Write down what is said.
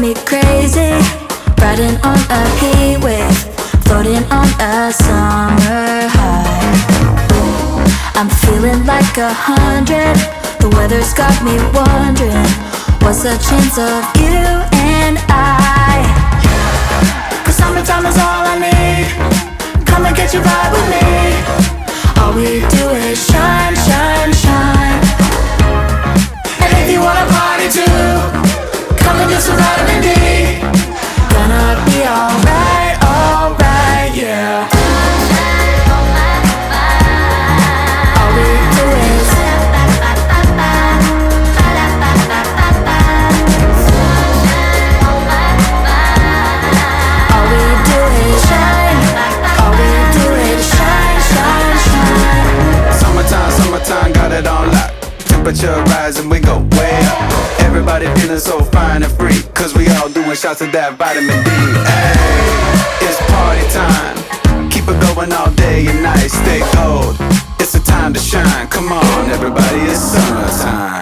me crazy, riding on a heat wave, floating on a summer high. I'm feeling like 100, the weather's got me wondering, what's the chance of you and I? 'Cause summertime is all I need, come and get your vibe with me. All we do is shine, shine, shine. And if you wanna party too, come and do some vitamin D. Gonna be alright, alright, yeah. All we do is all we do is shine. All we do is shine, shine, shine. Summertime, summertime, got it on lock. Temperature rising, we go way up. Everybody feeling so fine and free, 'cause we all doing shots of that vitamin D. Hey, it's party time. Keep it going all day and night. Stay cold. It's the time to shine. Come on, everybody, it's summertime.